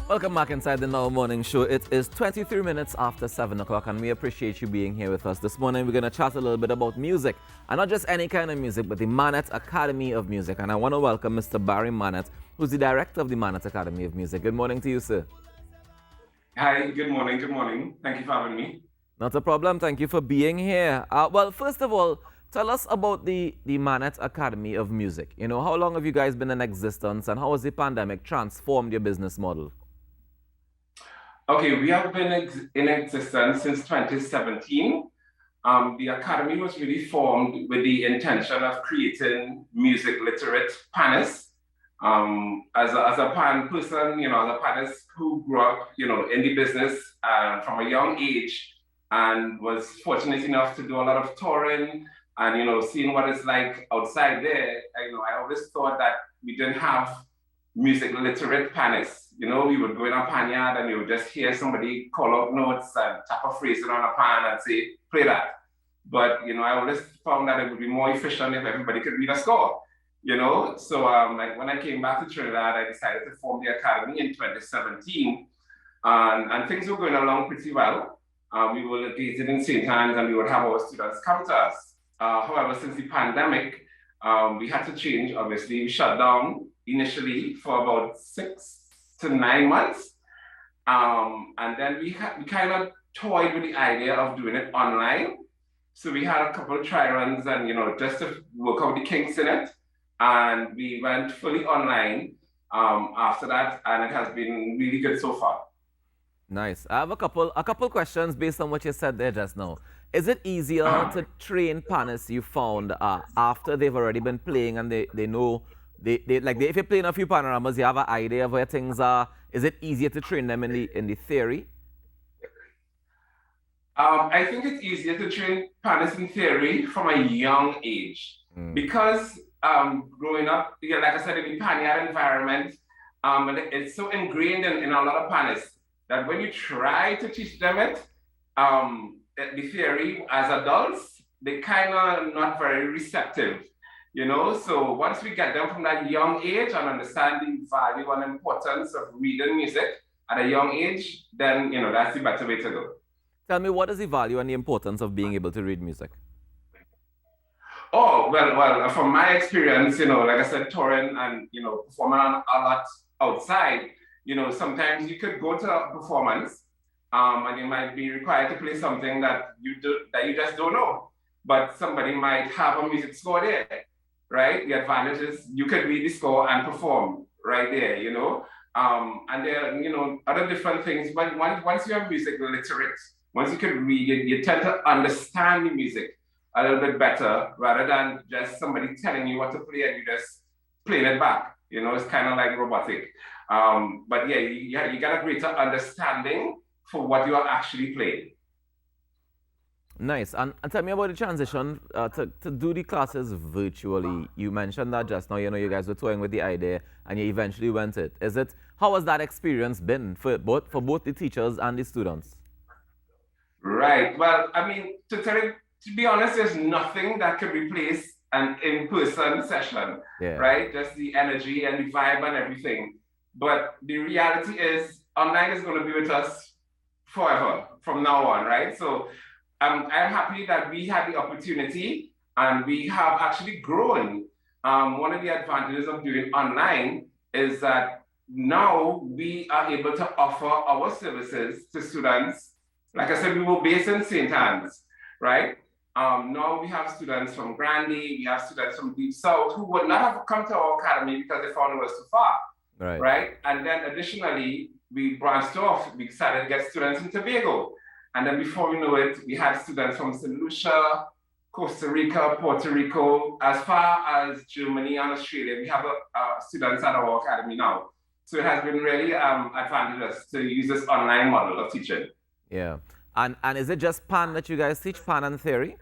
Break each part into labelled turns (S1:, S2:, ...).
S1: Welcome back inside the Now Morning Show. It is 23 minutes after 7 o'clock, and we appreciate you being here with us. This morning, we're going to chat a little bit about music, and not just any kind of music, but the Mannette Academy of Music. And I want to welcome Mr. Barry Mannette, who's the director of the Mannette Academy of Music. Good morning to you, sir.
S2: Hi, good morning, good morning. Thank you for having me.
S1: Not a problem. Thank you for being here. Well, first of all, tell us about the Mannette Academy of Music. You know, how long have you guys been in existence, and how has the pandemic transformed your business model?
S2: Okay, we have been in existence since 2017. The Academy was really formed with the intention of creating music literate panists. As a pan person, you know, as a panist who grew up, you know, in the business from a young age and was fortunate enough to do a lot of touring and, you know, seeing what it's like outside there, I always thought that we didn't have music literate panists. You know, we would go in a pan yard and you would just hear somebody call out notes and tap a phrase on a pan and say, play that. But, you know, I always found that it would be more efficient if everybody could read a score, you know? So like when I came back to Trinidad, I decided to form the Academy in 2017 and things were going along pretty well. We were located in St. Anne's and we would have our students come to us. However, since the pandemic, we had to change, obviously. We shut down initially for about 6 to 9 months. And then we kind of toyed with the idea of doing it online. So we had a couple of try runs and, you know, just to work out the kinks in it. And we went fully online after that, and it has been really good so far.
S1: Nice. I have a couple questions based on what you said there just now. Is it easier to train panists you found after they've already been playing and they know if you're playing a few panoramas, you have an idea of where things are. Is it easier to train them in the theory?
S2: I think it's easier to train panists in theory from a young age because growing up, like I said, in the panyard environment, it's so ingrained in a lot of panists that when you try to teach them it, the theory as adults, they kind of not very receptive, you know? So once we get them from that young age and understand the value and importance of reading music at a young age, then, you know, that's the better way to go.
S1: Tell me, what is the value and the importance of being able to read music?
S2: Oh, well, from my experience, you know, like I said, touring and, you know, performing a lot outside, you know, sometimes you could go to a performance and you might be required to play something that you just don't know. But somebody might have a music score there, right? The advantage is you could read the score and perform right there, you know? And there are, you know, other different things. But once you have music literate, once you can read it, you tend to understand the music a little bit better rather than just somebody telling you what to play and you just playing it back. You know, it's kind of like robotic. But yeah, you got a greater understanding for what you are actually playing.
S1: Nice. And tell me about the transition to do the classes virtually. You mentioned that just now, you know, you guys were toying with the idea and you eventually went it. How has that experience been for both the teachers and the students?
S2: Right. Well, I mean, to be honest, there's nothing that can replace an in-person session, right? Just the energy and the vibe and everything. But the reality is online is going to be with us forever from now on, right? So I'm happy that we had the opportunity and we have actually grown. One of the advantages of doing online is that now we are able to offer our services to students. Like I said, we were based in St. Anne's, right? Now we have students from Grandy, we have students from Deep South who would not have come to our academy because they found it was too far, right? And then additionally, we branched off, we decided to get students in Tobago. And then before we know it, we had students from St. Lucia, Costa Rica, Puerto Rico, as far as Germany and Australia. We have students at our academy now. So it has been really advantageous to use this online model of teaching.
S1: Yeah. And is it just Pan that you guys teach, Pan and theory?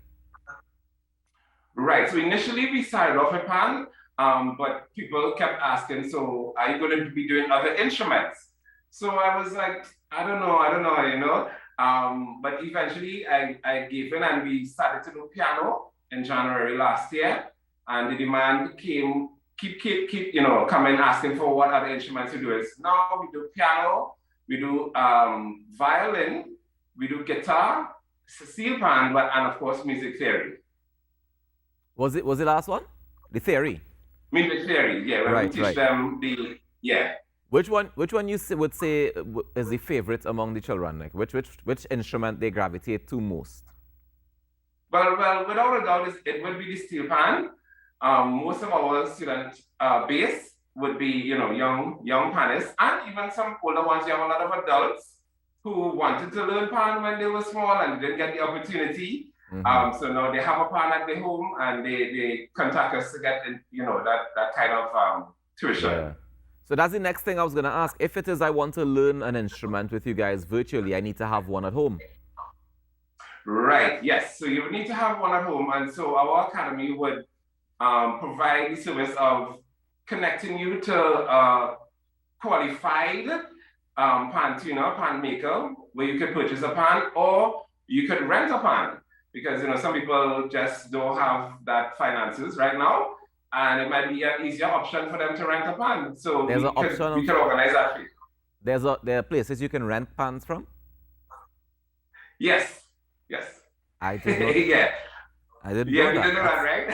S2: Right. So initially we started off with Pan, but people kept asking, so are you going to be doing other instruments? So I was like, I don't know, you know. But eventually I gave in and we started to do piano in January last year. And the demand came keep coming asking for what other instruments we do. Is now we do piano, we do violin, we do guitar, steel pan, and of course music theory.
S1: Was the last one? The theory.
S2: Music theory, yeah. When we teach them
S1: Which one you would say is the favorite among the children? Like which instrument they gravitate to most?
S2: Well, without a doubt, it would be the steel pan. Most of our student base would be, young panists, and even some older ones. You have a lot of adults who wanted to learn pan when they were small and didn't get the opportunity. So now they have a pan at their home, and they contact us to get, that kind of tuition.
S1: Yeah. So that's the next thing I was going to ask. If it is I want to learn an instrument with you guys virtually, I need to have one at home.
S2: Right, yes. So you would need to have one at home. And so our academy would provide the service of connecting you to a qualified pan tuner, pan maker, where you could purchase a pan, or you could rent a pan. Because some people just don't have that finances right now. And it might be an easier option for them to rent a pan. So we can organize that for you.
S1: There are places you can rent pans from?
S2: Yes.
S1: I did not.
S2: Yeah.
S1: I didn't know that.
S2: We did that, right?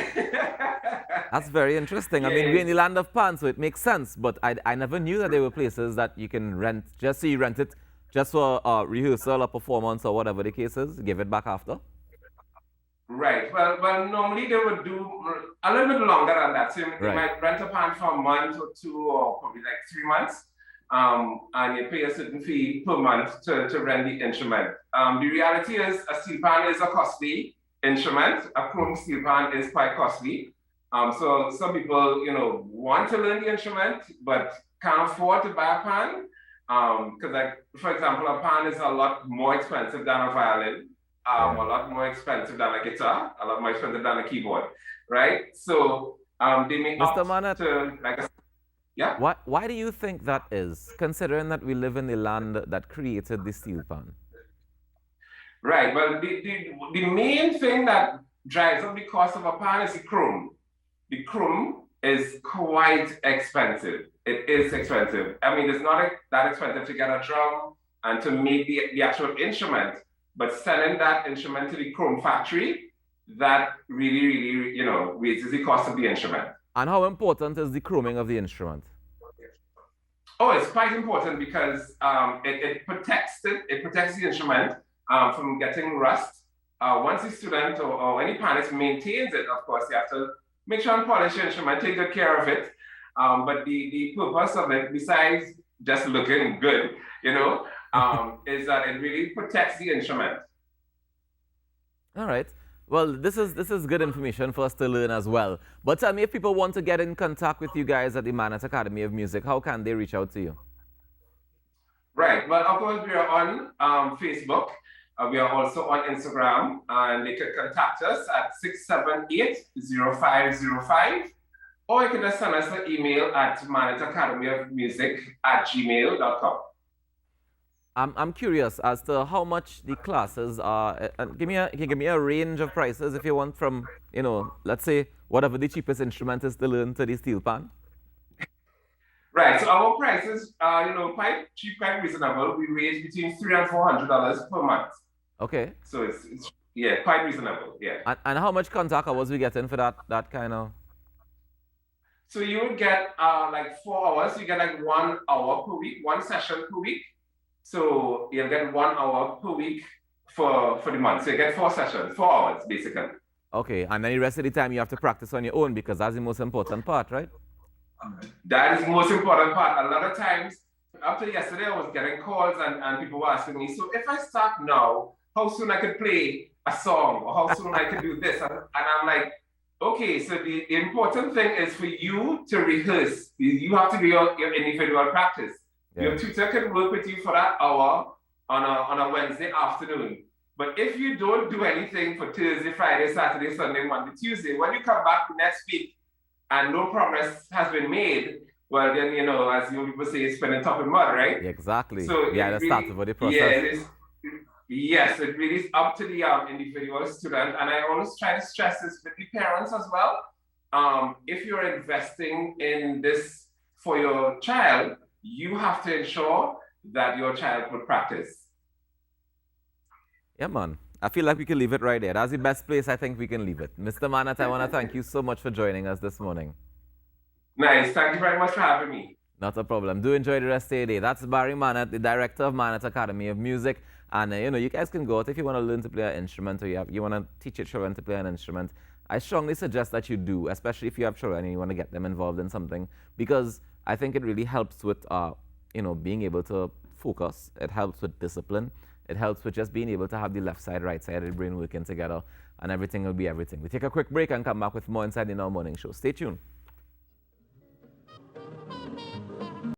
S1: That's very interesting. I mean, we're in the land of pans, so it makes sense. But I never knew that there were places that you can rent, just so you rent it just for a rehearsal or performance or whatever the case is, give it back after.
S2: Right. Well, normally they would do a little bit longer than that. So they might rent a pan for a month or two, or probably like 3 months. And you pay a certain fee per month to rent the instrument. The reality is a steel pan is a costly instrument. A chrome steel pan is quite costly. So some people, want to learn the instrument, but can't afford to buy a pan. Because like, for example, a pan is a lot more expensive than a violin. A lot more expensive than a guitar, a lot more expensive than a keyboard, right? So they may
S1: Mr.
S2: opt
S1: Mannette,
S2: to, yeah?
S1: Why do you think that is, considering that we live in the land that created the steel pan?
S2: Right, well, the main thing that drives up the cost of a pan is the chrome. The chrome is quite expensive. It is expensive. I mean, it's not that expensive to get a drum and to make the actual instrument. But selling that instrument to the chrome factory, that really, raises the cost of the instrument.
S1: And how important is the chroming of the instrument?
S2: Oh, it's quite important because it protects the instrument from getting rust. Once the student or any panelist maintains it, of course, you have to make sure and polish your instrument, take good care of it. But the purpose of it, besides just looking good, is that it really protects the instrument.
S1: All right. Well, this is good information for us to learn as well. But tell me, if people want to get in contact with you guys at the Mannette Academy of Music, how can they reach out to you? Right.
S2: Well, of course, we are on Facebook. We are also on Instagram, and they can contact us at 678-0505, or you can just send us an email at manetteacademyofmusic@gmail.com.
S1: I'm curious as to how much the classes are. Give me a range of prices if you want, from let's say whatever the cheapest instrument is to learn to the steel pan.
S2: Right. So our prices are quite cheap, quite reasonable. We range between $300 and $400 per month.
S1: Okay.
S2: So it's quite reasonable. Yeah.
S1: And how much contact hours we getting for that kind of?
S2: So you would get like 4 hours. You get like 1 hour per week, 1 session per week. So you'll get 1 hour per week for the month. So you get 4 sessions, 4 hours basically.
S1: Okay, and then the rest of the time you have to practice on your own, because that's the most important part, right?
S2: That is the most important part. A lot of times, up to yesterday, I was getting calls and people were asking me, so if I start now, how soon I could play a song, or how soon I could do this? And I'm like, okay, so the important thing is for you to rehearse. You have to do your individual practice. Yeah. Your tutor can work with you for that hour on a Wednesday afternoon. But if you don't do anything for Thursday, Friday, Saturday, Sunday, Monday, Tuesday, when you come back next week and no progress has been made, well, then, as you people say, it's spinning top in mud, right?
S1: Exactly. So that's start over the process.
S2: Yes, it really is up to the individual student. And I always try to stress this with the parents as well. if you're investing in this for your child, you have to ensure that your child would practice.
S1: Yeah, man. I feel like we can leave it right there. That's the best place I think we can leave it. Mr. Mannette, I want to thank you so much for joining us this morning.
S2: Nice. Thank you very much for having me.
S1: Not a problem. Do enjoy the rest of your day. That's Barry Mannette, the director of Mannette Academy of Music. And, you guys can go out if you want to learn to play an instrument or you want to teach your children to play an instrument. I strongly suggest that you do, especially if you have children and you want to get them involved in something, because I think it really helps with, being able to focus. It helps with discipline. It helps with just being able to have the left side, right side of the brain working together, and everything will be everything. We take a quick break and come back with more inside in our morning show. Stay tuned.